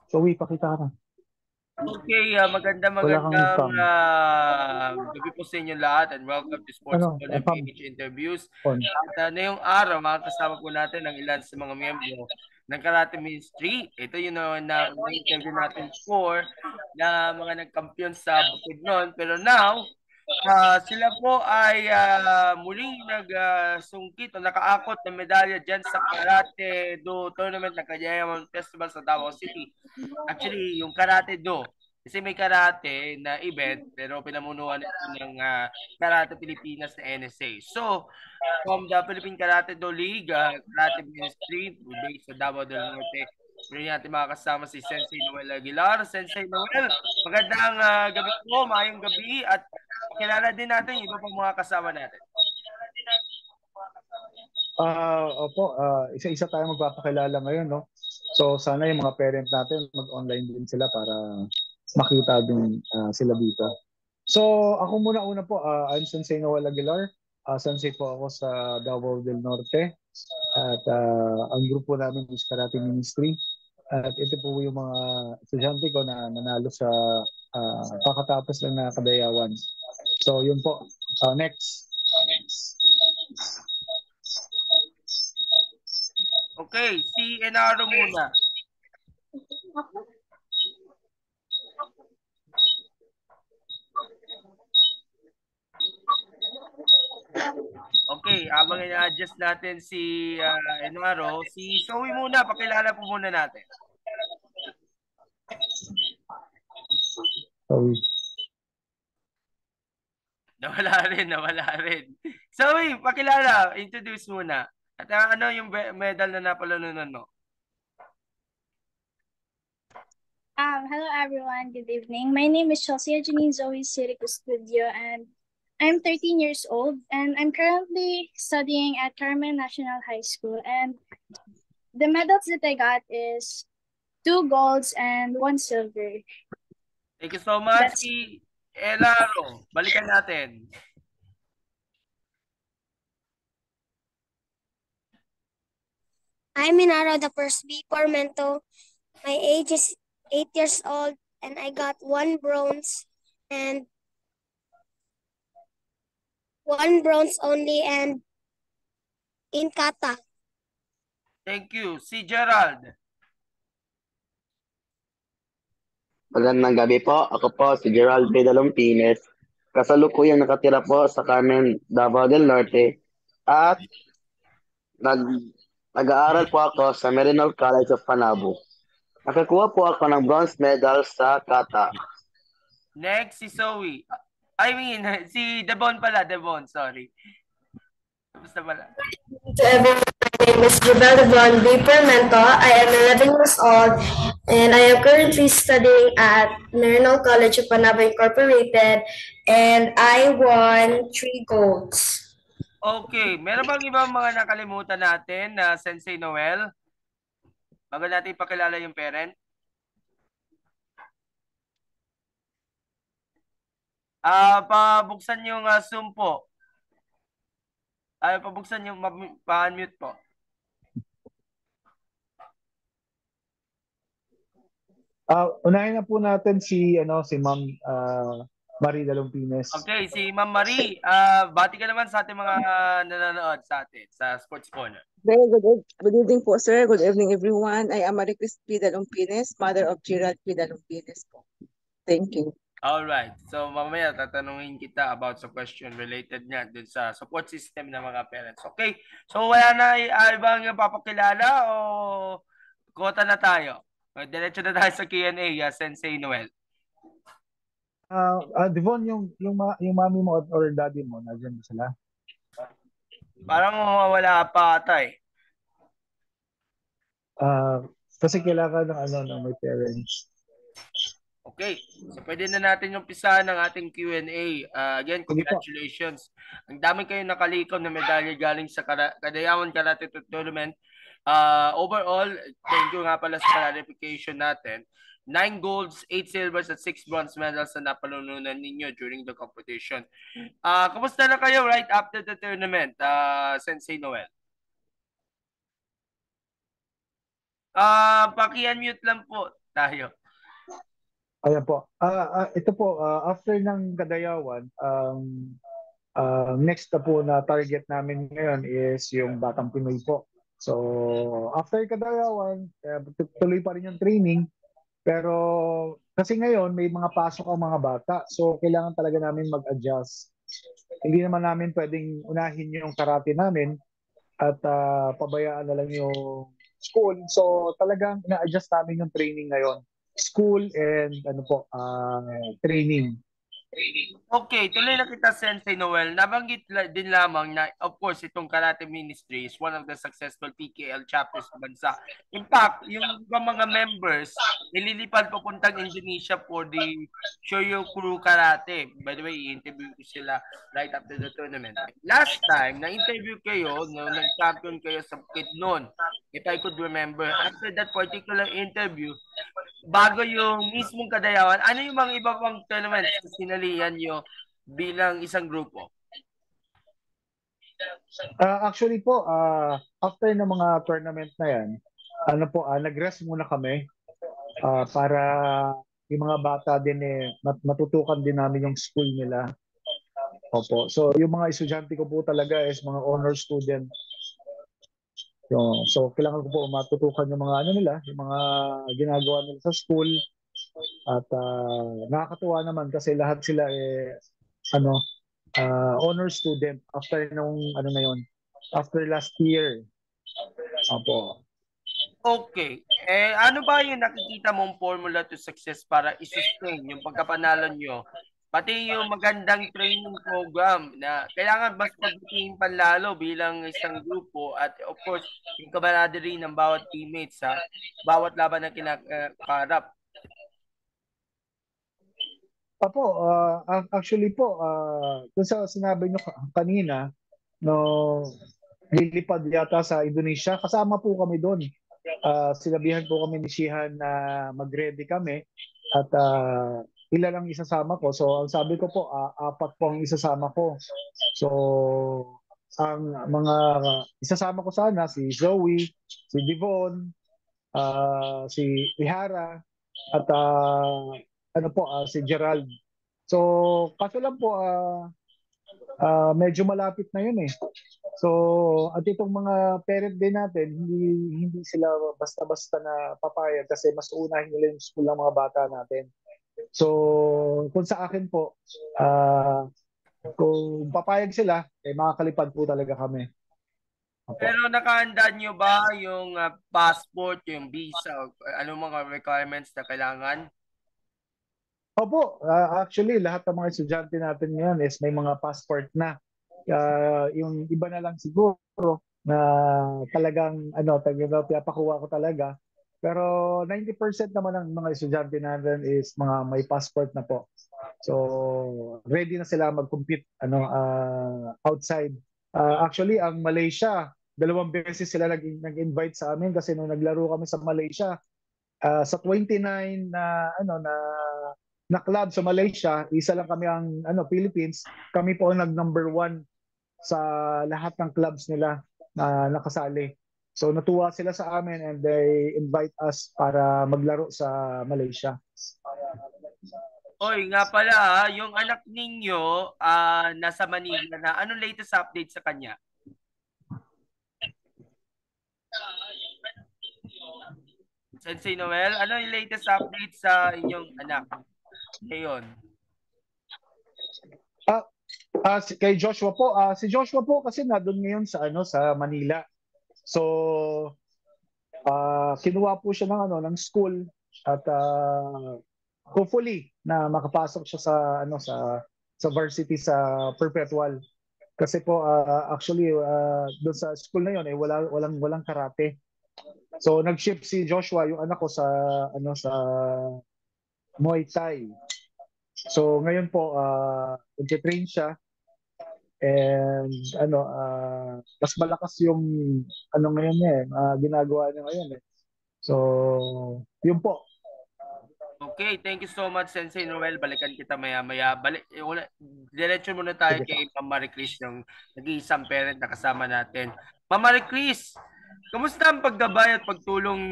Zoe, pakita ka na. Okay, Wala kang magandang cam. gabi po sa inyo lahat and welcome to Sports Ano, Call ang cam PH Interviews. on. At ngayong araw, makakasama po natin ang ilan sa mga miyembro ng Karate Ministry. Ito yung na-interview natin before na mga nagkampiyon sa Bukidnon. Pero now, sila po ay muling nagsungkit o nakaakot ng medalya dyan sa Karate Do Tournament ng Kayayaman Festival sa Davao City. Actually, yung Karate Do. Kasi may karate na event, pero pinamunuan ito ng Karate Pilipinas na NSA. So, from the Philippine Karate Do League, Karate Ministry, based sa Davao del Norte, meron natin makakasama si Sensei Noel Aguilar. Sensei Noel, magandang gabi po, maayong gabi, at pakilala din natin yung iba pang mga kasama natin. Opo, isa-isa tayo magpapakilala ngayon, no? So, sana yung mga parent natin mag-online din sila para makita din sila dito. So, ako muna una po, I'm Sensei Noel Aguilar. Sensei po ako sa Davao del Norte. At ang grupo namin is Karate Ministry. At ito po yung mga estudyante ko na nanalo sa kakatapos lang na kadayawan. So, yun po. Next. Okay, si Enaro muna. Okay, habang i-adjust natin si Enaro, si Zoe muna, pakilala po muna natin. So, Nawala rin, nawala rin. Zoe, pakilala, introduce muna. At ano yung medal na napalanunan mo? Hello everyone, good evening. My name is Chelsea Janine Zoe City Studio and I'm 13 years old and I'm currently studying at Carmen National High School and the medals that I got is 2 golds and 1 silver. Thank you so much. That's Si Enaro, balikan natin. I'm Minara, the first B Mento. My age is 8 years old and I got 1 bronze and 1 bronze only and in kata. Thank you. Si Gerald. Magandang gabi po. Ako po si Gerald P. Dalumpines. Kasalukuyang nakatira po sa Carmen, Davao del Norte. At nag, nag-aaral po ako sa Meridional College of Panabo. Nakakuha po ako ng bronze medal sa kata. Next, si Zoe. I mean, si Devon pala. Devon, sorry. Basta pala. To everyone, my name is Jubel Devon B. Permento. I am 11 years old and I am currently studying at Meridional College of Panabo Incorporated and I won 3 golds. Okay, meron bang ibang mga nakalimutan natin na Sensei Noel? Bago natin ipakilala yung parent. Pabuksan yung Zoom po. Pabuksan yung pa-unmute po. unahin na po natin si Ma'am Marie Dalumpines. Okay, si Ma'am Marie, bati ka naman sa ating mga nanonood sa atin sa Sports Corner. Very good evening po, sir. Good evening, everyone. I am Marie Cris P. Dalumpines, mother of Gerald P. Dalumpines po. Thank you. All right. So mamaya tatanungin kita about sa question related niya dun sa support system ng mga parents. Okay? So wala na ibang papakilala o kota na tayo? Diretso na tayo sa Q&A, Sensei Noel. Devon, yung mami mo or daddy mo, nandiyan ba sila? Parang wala pa ata eh. Kasi kailangan ng may parents. Okay. So pwede na natin umpisahan ng ating Q&A. Again, congratulations. Ang dami kayong nakalikom na medalya galing sa Kadayawan Karate Tournament. Overall, thank you nga pala sa clarification natin. 9 golds, 8 silvers at 6 bronze medals na napanununan ninyo during the competition. Kamusta na kayo right after the tournament, Sensei Noel? Paki-unmute lang po. tayo. Ayan po. Ito po, after ng Kadayawan, next na po na target namin ngayon is yung Batang Pinoy po. So, after Kadayawan, tuloy pa rin yung training. Pero kasi ngayon may mga pasok ang mga bata. So, kailangan talaga namin mag-adjust. Hindi naman namin pwedeng unahin yung karate namin at pabayaan na lang yung school. So, talagang ina-adjust namin yung training ngayon. School and training. Okay, tuloy na kita, Sensei Noel. Nabanggit din lamang na, of course, itong Karate Ministry is one of the successful PKL chapters sa bansa. In fact, yung mga members, nililipad papuntang Indonesia for the Shoryokuru Karate. By the way, i-interview ko sila right after the tournament. Last time, na-interview kayo, nag-champion kayo sa Bukidnon, if I could remember. After that particular interview, bago yung mismong Kadayawan, ano yung mga iba pang tournaments na sinalihan nyo bilang isang grupo? Actually po, after ng mga tournament na yan, nag-rest muna kami para yung mga bata din matutukan din namin yung school nila. Opo. So yung mga estudyante ko po talaga is mga honor student. So kailangan ko po matutukan yung mga yung mga ginagawa nila sa school. At nakakatuwa naman kasi lahat sila honor student after nung after last year. Opo. Okay. Ano ba yung nakikita mong formula to success para i-sustain yung pagkapanalo nyo? Pati yung magandang training program na kailangan mas pagdating panlalo bilang isang grupo at of course yung camaraderie ng bawat teammates sa bawat laban na kinakarap. Opo, actually po, kung sa sinabi nyo kanina, lilipad yata sa Indonesia, kasama po kami doon. Sinabihan po kami ni Shihan na mag-ready kami at ilan ang isasama ko. So, ang sabi ko po, 4 po ang isasama ko. So, ang mga isasama ko sana, si Zoe, si Devon, si Ihara, at si Gerald. So, kaso lang po, medyo malapit na yun eh. So, at itong mga parent din natin, hindi sila basta-basta na papayag kasi mas unahin nila yung school ng mga bata natin. So, kung sa akin po, kung papayag sila, makakalipad po talaga kami. Opo. Pero nakahanda nyo ba yung passport, yung visa, ano mga requirements na kailangan? Opo, actually lahat ng mga estudyante natin ngayon is may mga passport na. Yung iba na lang siguro na talagang pinapakuha ko talaga. Pero 90% naman ng mga estudyante natin is mga may passport na po. So ready na sila mag-compete outside. Actually ang Malaysia, 2 beses sila nag-invite sa amin kasi nung naglaro kami sa Malaysia, sa 29 na club sa Malaysia, isa lang kami ang Philippines, kami po ang nag-number 1 sa lahat ng clubs nila na nakasali. So natuwa sila sa amin and they invite us para maglaro sa Malaysia. Oy, nga pala, yung anak ninyo nasa Manila na. Anong latest update sa kanya? Sensei Noel, ano yung latest update sa inyong anak ngayon? Kay Joshua po, si Joshua po kasi nandun ngayon sa Manila. So kinuha po siya ng school at hopefully na makapasok siya sa varsity sa Perpetual. Kasi po actually doon sa school na yon walang karate. So nag-shift si Joshua, yung anak ko sa Muay Thai. So ngayon po nag-train siya and mas malakas yung ngayon ginagawa niya ngayon eh. So yun po. Okay, thank you so much Sensei Noel. Balikan kita maya-maya. Diretso muna tayo kay Ma'am Marie Chris, yung nag-iisang parent na kasama natin. Ma'am Marie Chris, Kamusta ang paggabay at pagtulong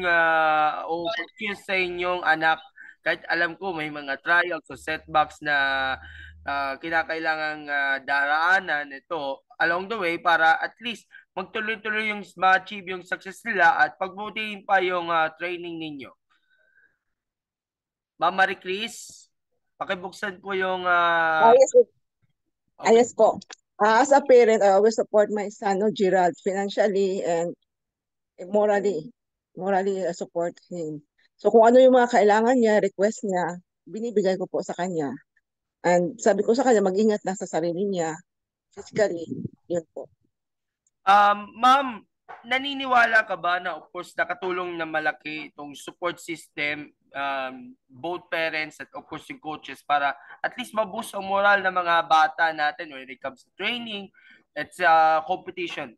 o pag-cheer sa inyong anak? Kahit alam ko may mga trials o setbacks na kinakailangang daraanan ito along the way para at least magtuloy-tuloy yung ma-achieve yung success nila at pagbutihin pa yung training ninyo. Ma'am Marie Chris, pakibuksan po yung Yes, okay. yes po. As a parent, I always support my son, no, Gerald, financially and morally. Morally, I support him. So kung ano yung mga kailangan niya, request niya, binibigay ko po sa kanya. And sabi ko sa kanya, mag-ingat lang sa sarili niya, physically, yun po. Ma'am, naniniwala ka ba na of course nakatulong na malaki itong support system, both parents at of course yung coaches para at least maboost ang moral ng mga bata natin when it comes to training at competition?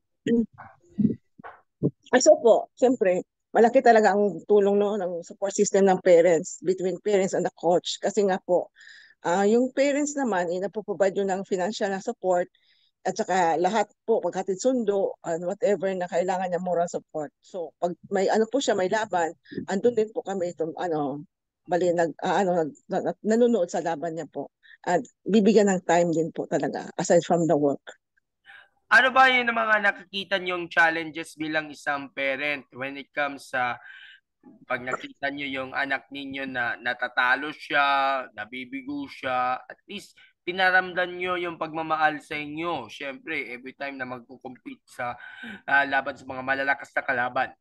So po, siyempre, malaki talaga ang tulong no, ng support system ng parents, between parents and the coach. Kasi nga po, yung parents naman, napoprovide yun ng financial na support at saka lahat po, paghatid sundo, and whatever na kailangan niya moral support. So, pag may ano po siya, may laban, andun din po kami itong, nanonood sa laban niya po. At bibigyan ng time din po talaga, aside from the work. Ano ba yung mga nakikita niyong challenges bilang isang parent when it comes sa pag nakita niyo yung anak ninyo na natatalo siya, nabibigo siya, at least pinaramdam niyo yung pagmamahal sa inyo. Siyempre, every time na magko-compete sa laban sa mga malalakas na kalaban.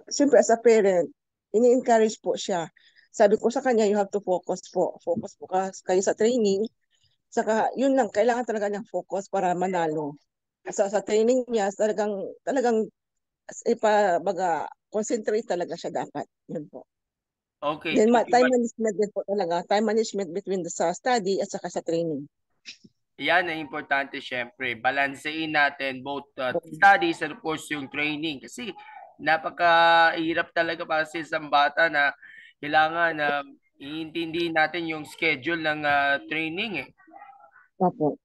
Siyempre, as a parent, ini-encourage po siya. Sabi ko sa kanya, you have to focus po. Focus po kayo sa training. Saka, yun lang, kailangan talaga niyang focus para manalo. Sa training niya, talagang concentrate talaga siya dapat. Yun po. Okay. Then, time management din po talaga. Time management between sa study at saka sa training. Yan ang importante, syempre. Balansein natin both studies and of course yung training. Kasi napakahirap talaga para sa isang bata na kailangan na iintindihin natin yung schedule ng training eh. Opo.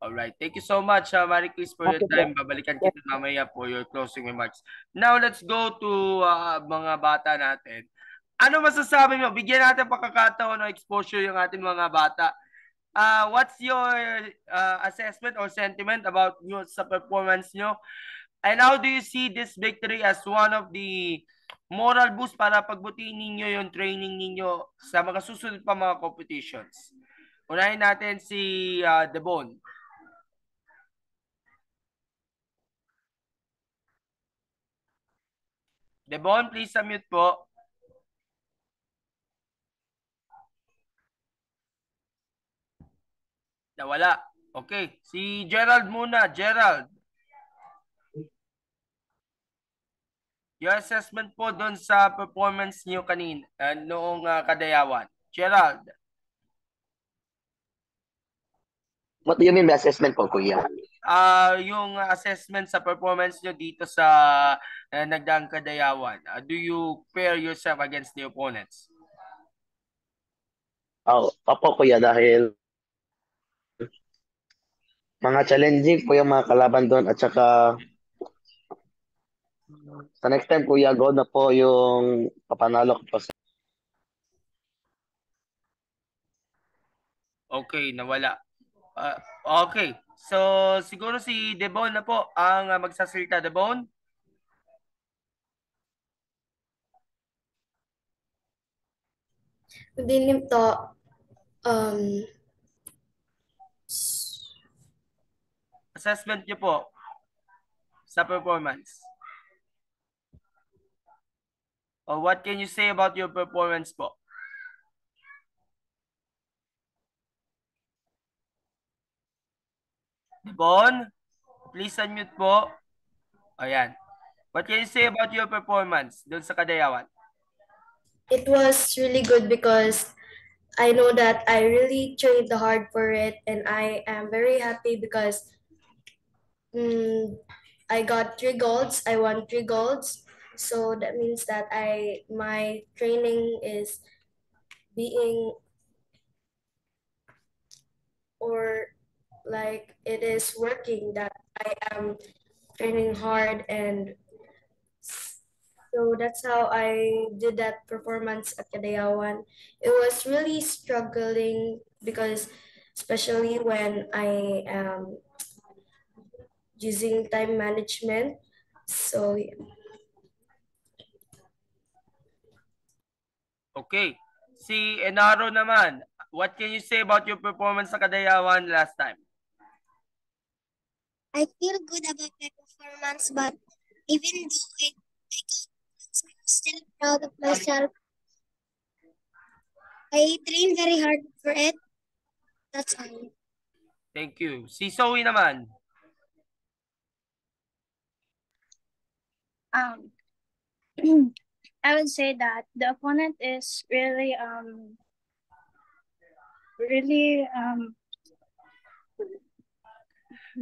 Alright. Thank you so much, Marie Chris, for your time. Babalikan kita mamaya for your closing remarks. Now, let's go to mga bata natin. Ano masasabi mo? Bigyan natin pagkakataon o exposure yung ating mga bata. What's your assessment or sentiment about nyo sa performance nyo? And how do you see this victory as one of the moral boost para pagbutihin ninyo yung training ninyo sa mga susunod pa mga competitions? Unahin natin si Devon. Devon, please unmute po. Nawala. Okay. Si Gerald muna. Gerald. Your assessment po doon sa performance niyo kanina noong Kadayawan. Gerald. What do you mean by assessment po, kuya? Yung assessment sa performance nyo dito sa nagdaang Kadayawan. Do you pair yourself against the opponents? Opo, kuya, dahil mga challenging po yung mga kalaban doon at saka sa next time, kuya, go na po yung papanalo ko po sa... Okay, nawala. Okay. So, siguro si Devon na po ang magsasalita. Devon? Dinim to, Assessment niyo po sa performance. What can you say about your performance po? Devon, please unmute po. Ayan. What can you say about your performance doon sa Kadayawan? it was really good because I know that I really trained hard for it, and I am very happy because I got 3 golds. I won 3 golds. So that means that my training is being, or like it is working, that I am training hard and So that's how I did that performance at Kadayawan. It was really struggling because especially when I am using time management. So yeah. Okay. Si Enaro naman, what can you say about your performance sa Kadayawan last time? I feel good about my performance, but even though I I'm still proud of myself. I train very hard for it. That's all. Thank you. Si Zoe naman. I would say that the opponent is really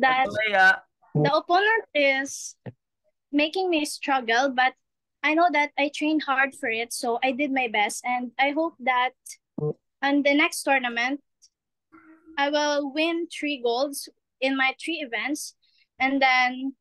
that the opponent is making me struggle, but I know that I trained hard for it, so I did my best, and I hope that on the next tournament I will win 3 golds in my 3 events. And then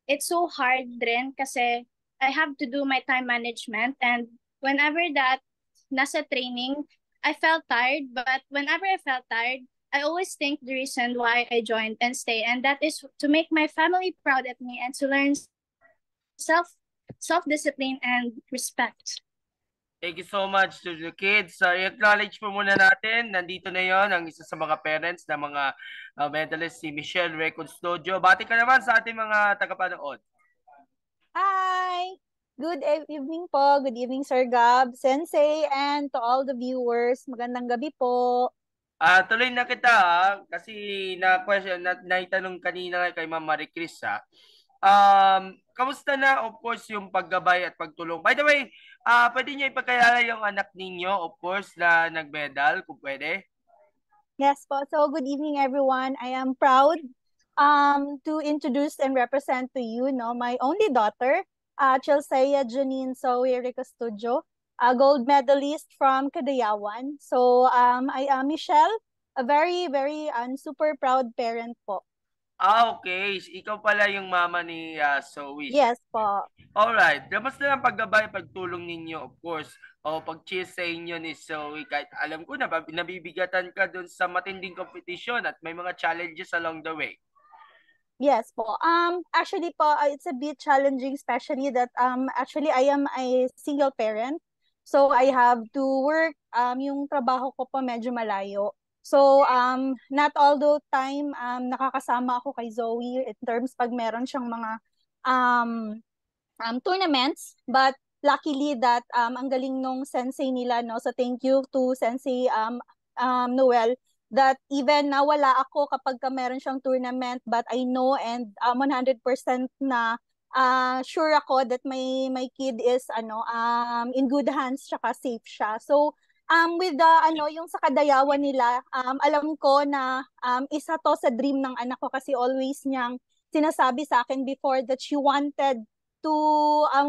it's so hard rin kasi I have to do my time management, and whenever that nasa training, I felt tired, but whenever I felt tired, I always think the reason why I joined and stay, and that is to make my family proud of me and to learn self-discipline and respect. Thank you so much to the kids. I-acknowledge po muna natin, nandito na yon ang isa sa mga parents na mga medalists, si Michelle Ray Custodio. Bati ka naman sa ating mga tagapanood. Hi! Good evening po. Good evening, Sir Gab, Sensei, and to all the viewers. Magandang gabi po. Tuloy na kita kasi naitanong kanina kay Ma'am Marie Chris kamusta na of course yung paggabay at pagtulong? By the way, pwede niyo ipakilala yung anak ninyo of course na nagmedal kung pwede? Yes po. So good evening everyone. I am proud to introduce and represent to you my only daughter, Chelsea Janine Zoe Custodio, a gold medalist from Kadayawan. So I am Michelle, a very super proud parent po. Okay. Ikaw pala yung mama ni Zoe. Yes po. Alright. Kamusta na ang paggabay, pagtulong ninyo, of course, o pag-cheer sa inyo ni Zoe, kahit alam ko na nabibigatan ka dun sa matinding kompetisyon at may mga challenges along the way. Yes po. Actually po, it's a bit challenging, especially that actually I am a single parent. So I have to work, yung trabaho ko po medyo malayo. So not all the time nakakasama ako kay Zoe in terms pag meron siyang mga tournaments, but luckily that ang galing nung sensei nila, no. So thank you to Sensei Noel, that even na wala ako kapag meron siyang tournament, but I know and 100% na sure ako that my kid is in good hands, tsaka safe siya. So with the yung sa Kadayawan nila, alam ko na isa to sa dream ng anak ko, kasi always niyang sinasabi sa akin before that she wanted to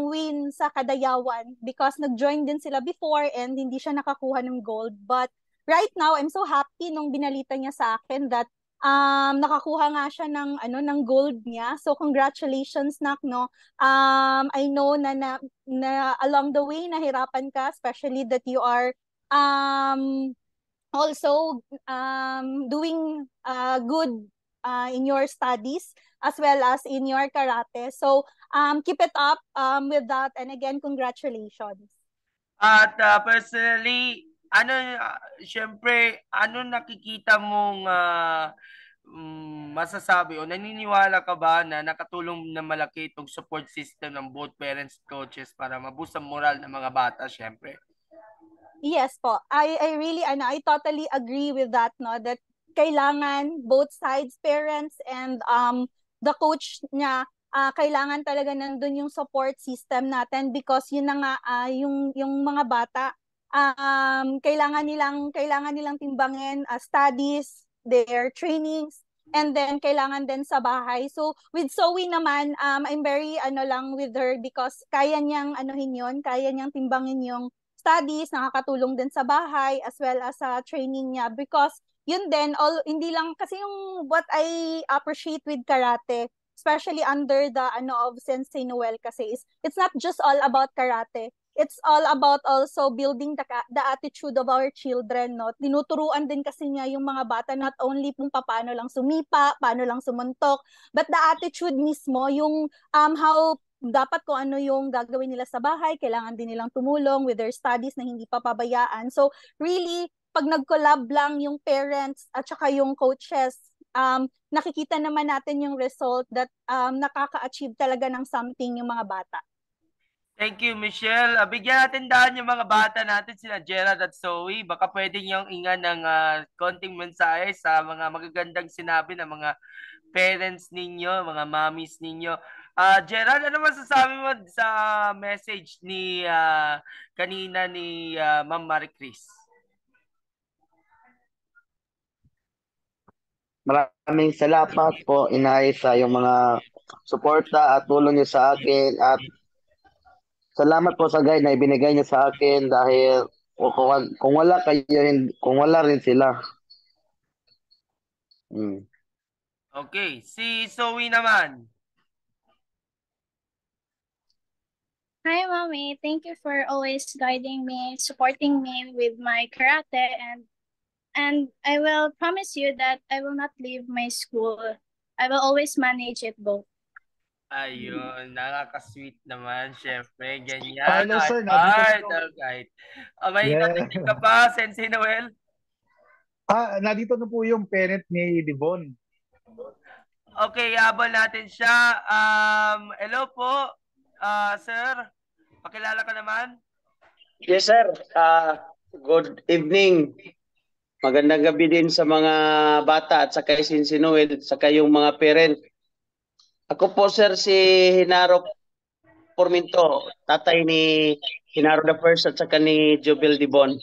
win sa Kadayawan because nag-join din sila before and hindi siya nakakuha ng gold. But right now, I'm so happy nung binalita niya sa akin that nakakuha nga siya ng gold niya. So congratulations, nak, no. I know na along the way nahirapan ka, especially that you are also doing good in your studies as well as in your karate. So keep it up with that, and again, congratulations. At personally, syempre, ano nakikita mong masasabi o naniniwala ka ba na nakatulong na malaki itong support system ng both parents, coaches para maboost ang moral ng mga bata, syempre? Yes po. I really I totally agree with that, no, that kailangan both sides, parents and the coach niya, kailangan talaga nandun yung support system natin, because yun na nga yung mga bata kailangan nilang timbangin studies, their trainings, and then kailangan din sa bahay. So with Zoe naman, I'm very lang with her because kaya niyang kaya niyang timbangin yung studies, nakakatulong din sa bahay as well as sa training niya, because yun din, hindi lang kasi yung what I appreciate with karate, especially under the of Sensei Noel kasi it's not just all about karate. It's all about also building the attitude of our children, no? Tinuturuan din kasi niya yung mga bata not only kung paano lang sumipa, paano lang sumuntok, but the attitude mismo, yung how dapat kung ano yung gagawin nila sa bahay, kailangan din nilang tumulong with their studies na hindi pa pabayaan. So really, pag nag-collab lang yung parents at saka yung coaches, nakikita naman natin yung result that nakaka-achieve talaga ng something yung mga bata. Thank you, Michelle. Bigyan natin daan yung mga bata natin, sila Gerald at Zoe. Baka pwede niyong ingan ng konting mensahe sa mga magagandang sinabi ng mga parents ninyo, mga mommies ninyo. Gerald, ano masasabi mo sa message ni kanina ni Ma'am Marie Chris? Maraming salamat po, Inay, sa yung mga suporta at tulong niyo sa akin at salamat po sa guide na ibinigay niyo sa akin dahil kung wala kayo kung wala rin sila. Okay, si Zoe naman. Hi, Mommy. Thank you for always guiding me, supporting me with my karate, and I will promise you that I will not leave my school. I will always manage it both. Ayun, nakaka-sweet naman, syempre, ganyan. Hello, sir. May tatanggit ka pa, Sensei Noel? Nandito na po yung parent ni Devon. Okay, habol natin siya. Hello po, sir. Pakilala ka naman? Yes, sir. Good evening. Magandang gabi din sa mga bata at saka si Noel, saka yung mga parent. Ako po, sir, si Hinaro Porminto, tatay ni Hinaro the First at saka ni Jubel Dibon.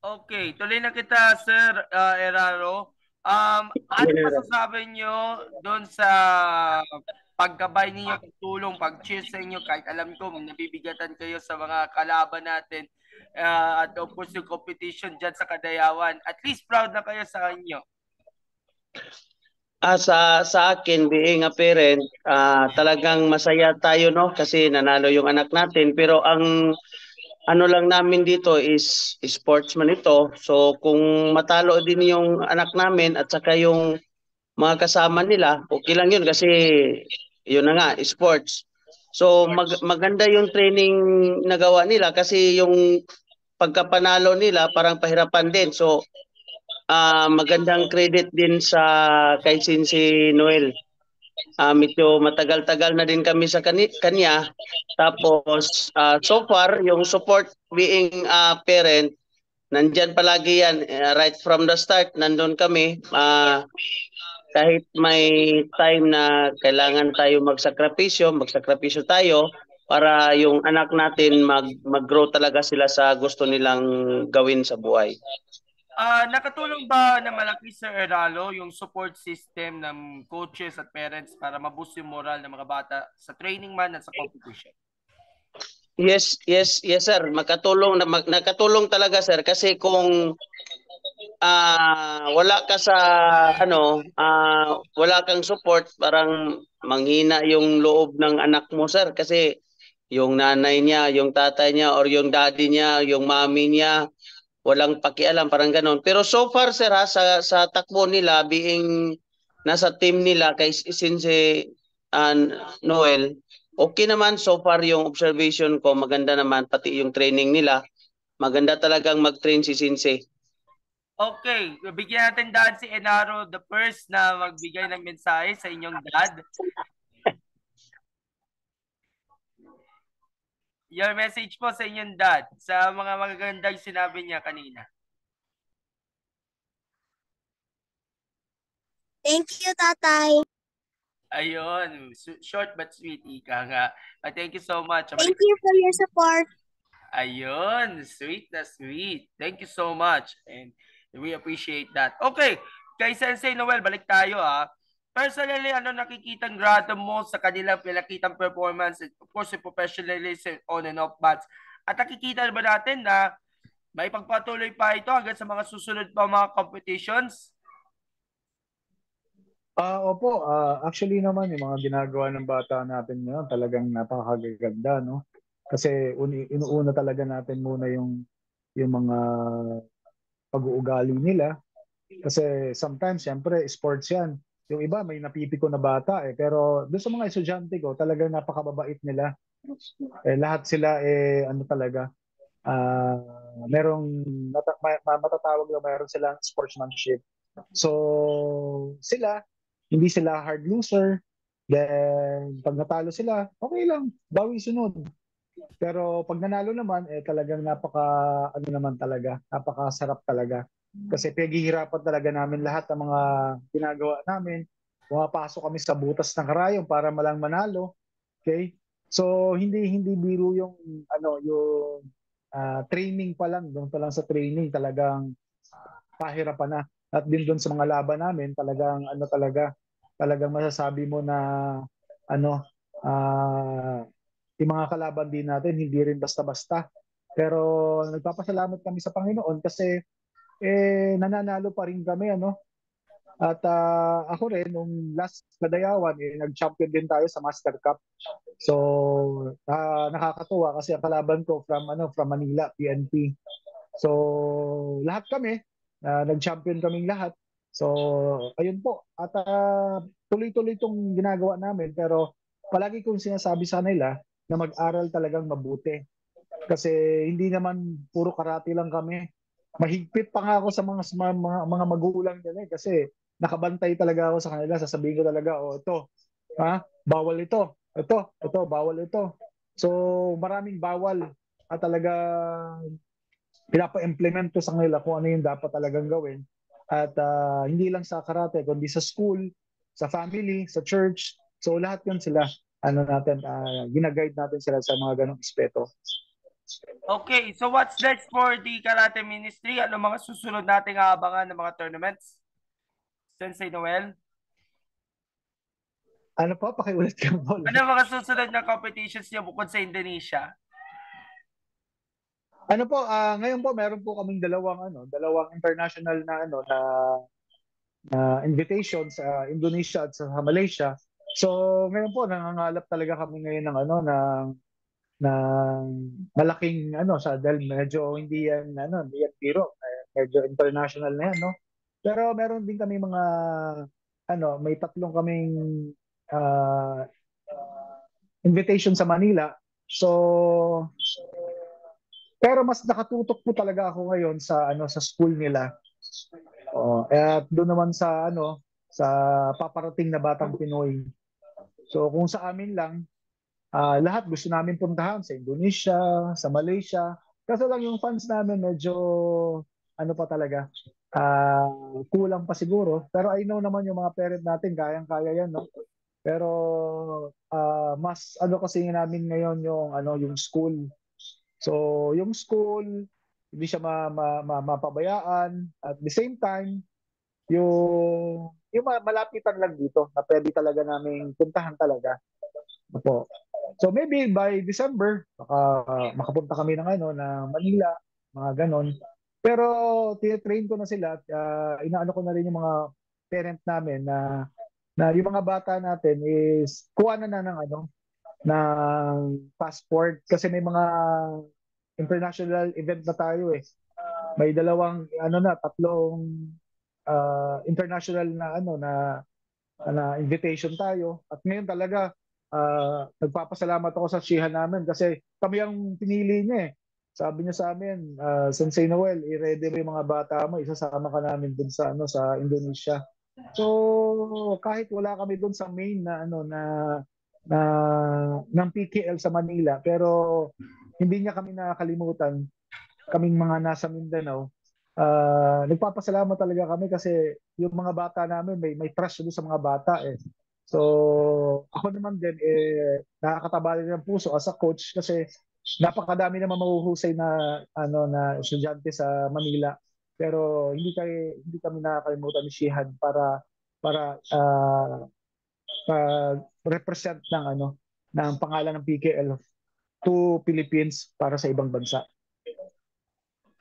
Okay, tuloy na kita, Sir Eraro. Ano masasabi nyo doon sa pagkabay ninyo, pagtulong, pag-cheer sa inyo, kahit alam ko, nabibigatan kayo sa mga kalaban natin at of course yung competition dyan sa Kadayawan. At least proud na kayo sa inyo. Sa akin, being a parent, talagang masaya tayo, no? Kasi nanalo yung anak natin. Pero ang ano lang namin dito is sportsman ito. So kung matalo din yung anak namin at saka yung mga kasama nila, okay lang yun kasi yun na nga, sports. So maganda yung training na gawa nila kasi yung pagkapanalo nila parang pahirapan din. So magandang credit din sa kay Sensei Noel. Medyo matagal-tagal na din kami sa kanya. Tapos so far yung support being a parent, nandyan palagi yan. Right from the start, nandun kami. Kahit may time na kailangan tayo magsakripisyo tayo para yung anak natin mag-grow talaga sila sa gusto nilang gawin sa buhay. Nakatulong ba na malaki, Sir Eralo, yung support system ng coaches at parents para maboost yung moral ng mga bata sa training man at sa competition? Yes, sir. Nakatulong talaga, sir, kasi kung wala ka sa wala kang support, parang manghina yung loob ng anak mo, sir, kasi yung nanay niya, yung tatay niya or yung daddy niya, yung mami niya walang pakialam, parang ganon. Pero so far, sir, sa takbo nila, being nasa team nila kay Sensei Noel, okay naman so far yung observation ko, maganda naman, pati yung training nila. Maganda talagang mag-train si Sensei. Okay, bigyan natin dad si Enaro the First na magbigay ng mensahe sa inyong dad. Your message po sa inyong dad sa mga magagandang sinabi niya kanina. Thank you, Tatay. Ayun, short but sweet, ika nga. Thank you so much. Thank you for your support. Ayun, sweet na sweet. Thank you so much and we appreciate that. Okay, kay Sensei Noel, balik tayo Personally, ano nakikitang grado mo sa kanilang pinakitang performance, of course, yung professionalism on and off bats. At nakikita ba natin na may pagpatuloy pa ito hanggang sa mga susunod pa mga competitions? Opo, actually naman yung mga ginagawa ng bata natin ngayon talagang napakaganda, no? Kasi inuuna talaga natin muna yung mga pag-uugali nila. Kasi sometimes, siyempre, sports yan. Yung iba, may napipiko na bata eh. Pero doon sa mga estudyante ko, talagang napakababait nila. Lahat sila ano talaga, ah merong matatawag na meron silang sportsmanship. So, hindi sila hard loser. Then, pag natalo sila, okay lang, bawi sunod. Pero pag nanalo naman, talagang ano naman talaga, napakasarap talaga. Kasi pinaghihirapan talaga namin lahat ng mga ginagawa namin. Pumapasok kami sa butas ng karayom para malang manalo. Okay? So hindi biro yung yung training pa lang, doon pa lang sa training talagang pahirapan na. At din doon sa mga laban namin, talagang talagang masasabi mo na ano ah yung mga kalaban din natin hindi rin basta-basta. Pero nagpapasalamat kami sa Panginoon kasi nananalo pa rin kami At ako rin nung last Kadayawan nag-champion din tayo sa Master Cup. So nakakatuwa kasi ang kalaban ko from Manila, PNP. So lahat kami nag-champion kaming lahat. So ayun po. At tuloy-tuloy itong ginagawa namin pero palagi kong sinasabi sa kanila na mag-aral talagang mabuti. Kasi hindi naman puro karate lang kami. Mahigpit pa nga ako sa mga magulang nila kasi nakabantay talaga ako sa kanila. Sasabihin ko talaga, oh ito, bawal ito. Ito, bawal ito. So maraming bawal at talaga pinapa-implement ko sa kanila kung ano yung dapat talagang gawin. At hindi lang sa karate, kundi sa school, sa family, sa church. So lahat yun sila, ginaguide natin sila sa mga ganong aspeto. Okay, so what's next for the Karate Ministry? Ano mga susunod nating aabangan ng mga tournaments? Sensei Noel? Ano po? Pakiulit ka po. Ano mga susunod na competitions niyo bukod sa Indonesia? Ano po, ngayon po meron po kaming dalawang international na invitation sa Indonesia at sa Malaysia. So ngayon po nangangalap talaga kami ngayon ng malaking dahil medyo hindi yan biro, medyo international na yan, no. Pero meron din kami mga may tatlong kaming uh, invitation sa Manila. So pero mas nakatutok po talaga ako ngayon sa school nila. At doon naman sa paparating na Batang Pinoy. So kung sa amin lang, lahat gusto namin puntahan sa Indonesia, sa Malaysia. Kasi lang yung funds namin medyo pa talaga, kulang pa siguro. Pero I know naman yung mga parent natin, kayang-kaya yan, no? Pero mas kasi namin ngayon yung school. So yung school, hindi siya mapabayaan. At the same time, yung malapitan lang dito na pwede talaga naming puntahan talaga. Opo. So maybe by December, makapunta kami ng Manila, mga ganon. Pero tine-train ko na sila at inaano ko na rin yung mga parent namin na yung mga bata natin is kuha na ng passport kasi may mga international event na tayo eh. May tatlong international na invitation tayo. At ngayon talaga nagpapasalamat ako sa Shihan namin kasi kami ang pinili niya eh. Sabi niya sa amin, Sensei Noel, i-ready mo yung mga bata mo, isasama ka namin dun sa Indonesia. So kahit wala kami dun sa main na ng PKL sa Manila, pero hindi niya kami nakakalimutan, kaming mga nasa Mindanao. Nagpapasalamat talaga kami kasi yung mga bata namin may trust doon sa mga bata eh. So ako naman din nakakatabali ng puso as a coach kasi napakadami naman mahuhusay na estudyante sa Manila. Pero hindi kami nakakalimutan ni Shihan para represent ng pangalan ng PKL to Philippines para sa ibang bansa.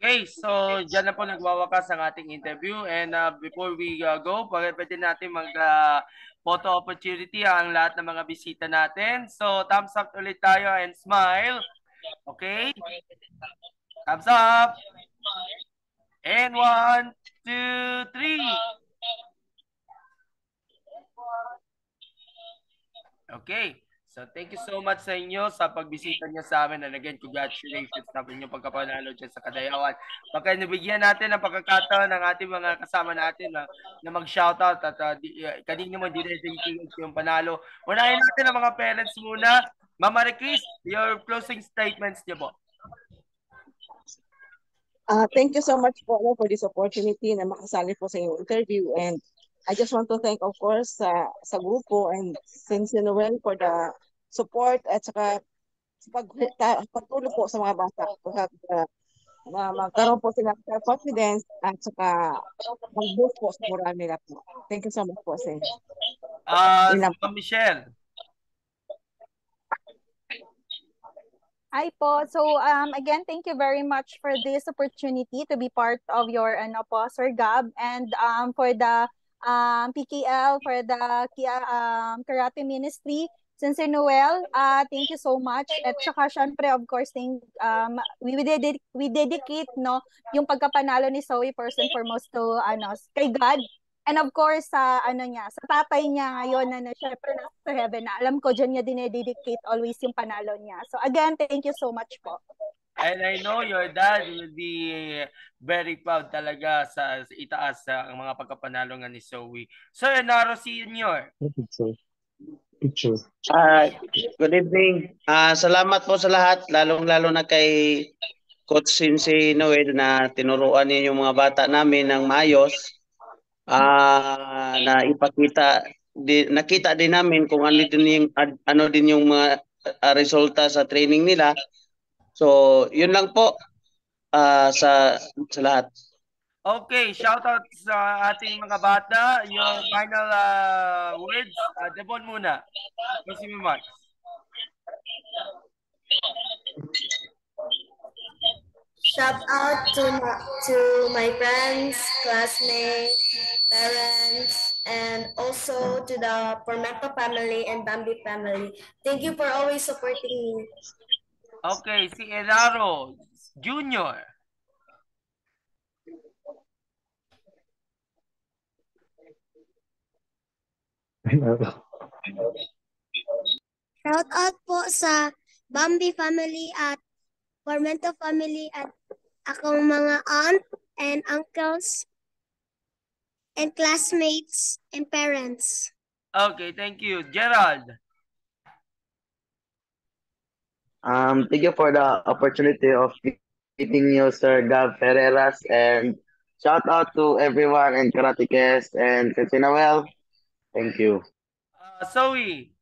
Okay, so dyan na po nagwawakas ang ating interview and before we go, pwede natin mag-photo opportunity ang lahat ng mga bisita natin. So thumbs up ulit tayo and smile. Okay? Thumbs up! And 1, 2, 3. Okay. So thank you so much sa inyo sa pagbisita niyo sa amin. And again, congratulations sa inyong pagkapanalo dyan sa Kadayawan. Baka nabigyan natin ng pagkakataon ng ating mga kasama natin na mag-shoutout at kanina mo dinededicate yung panalo. Unahin natin ang mga parents muna. Mama Chris, your closing statements niyo po. Thank you so much po for this opportunity na makasali po sa inyong interview, and I just want to thank, of course, sa grupo and Sensei Noel for the support at saka pagtulong po sa mga bata magkaroon po sila ng confidence at saka mag-boost po sa moral nila po. Thank you so much po, Sen. Michelle. Hi po. So again, thank you very much for this opportunity to be part of your Sir Gab, and for the PKL, for the Karate Ministry. Sensei Noel, thank you so much. At saka syempre, of course, we dedicate yung pagkapanalo ni Zoe first and foremost to kay God. And of course, sa tatay niya ngayon na syempre nasa heaven na. Alam ko dyan niya dinededicate always yung panalo niya. So again, thank you so much po. And I know your dad will be very proud talaga sa itaas sa mga pagkapanalo nga ni Zoe. So, Enaro Senior. Picture. Good evening. Salamat po sa lahat, lalong-lalo na kay Coach Sensei Noel na tinuruan niya yung mga bata namin ng maayos. Na ipakita, nakita din namin kung ano din yung mga resulta sa training nila. So, yun lang po sa lahat. Okay, shout out sa ating mga bata. Your final words. Devon muna. Closing remarks. Shout out to my friends, classmates, parents, and also to the Pormento family and Bambi family. Thank you for always supporting me. Okay, si Enaro Junior. Shout out po sa Bambi family at Pormento family at akong mga aunt and uncles and classmates and parents. Okay, thank you. Gerald. Thank you for the opportunity of meeting you, Sir Gab Ferreras, and shout out to everyone in Karate Cast and Sensei Noel. Thank you. Zoe.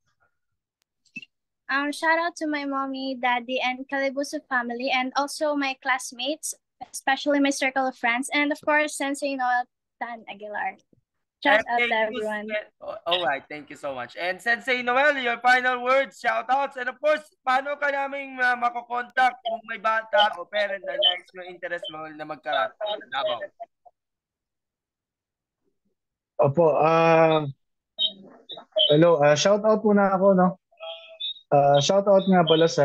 Shout out to my mommy, daddy, and Calibuso family, and also my classmates, especially my circle of friends, and of course, Sensei Noel Tan Aguilar. Shout out to everyone. All right, thank you so much. And Sensei Noel, your final words, shout outs, and of course, paano ka namin makokontak kung may bata o parent na nais mo interest mo na magkarate? Opo, hello, shout out muna ako, no? Shout out nga pala sa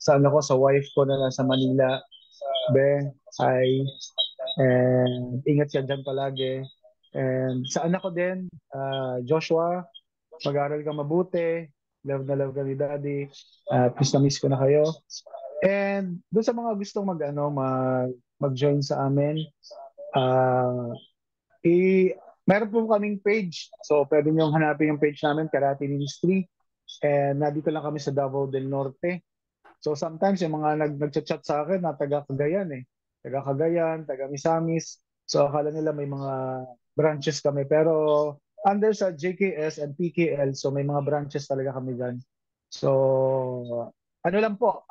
sa wife ko na nasa Manila. Be, hi. And ingat ka dyan palagi. And sa anak ko din, Joshua, mag-aral ka mabuti. Love na love ka ni Daddy. Miss na miss ko na kayo. And doon sa mga gustong mag-join sa amin, meron po kaming page. So pwede nyo hanapin yung page namin, Karate Ministry. And nandito lang kami sa Davao del Norte. So sometimes yung mga nag-chat sa akin na taga Cagayan taga Cagayan, taga Misamis. So akala nila may mga branches kami, pero under sa JKS and PKL, so may mga branches talaga kami dyan. So ano lang po,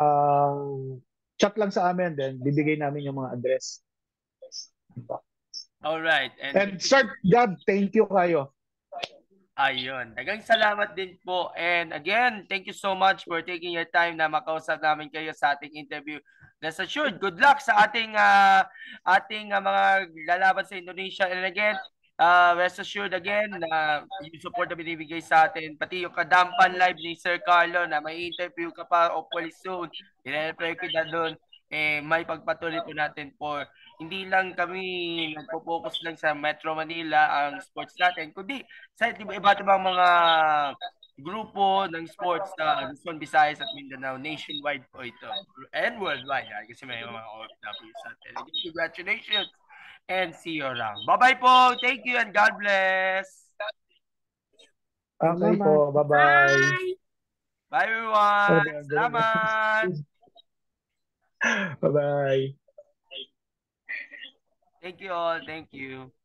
chat lang sa amin, then bibigay namin yung mga address. All right. And Sir Gab, thank you kayo. Ayun. Dagang salamat din po. And again, thank you so much for taking your time na makausap namin kayo sa ating interview. rest assured, good luck sa ating mga lalaban sa Indonesia. And again, rest assured again na yung support na binibigay sa atin, pati yung kadampan live ni Sir Carlo na may interview ka pa hopefully soon. I-refer ko na doon. May pagpatuloy po natin for hindi lang kami nagpo-focus lang sa Metro Manila ang sports natin, kundi sa iba't ibang mga grupo ng sports sa Luzon, Visayas at Mindanao. Nationwide po ito. And worldwide. Kasi may mga OFW sa atin. Again, congratulations and see you around. Bye-bye po. Thank you and God bless. Okay po. Bye-bye. Bye everyone. Salamat. Bye-bye. Thank you all. Thank you.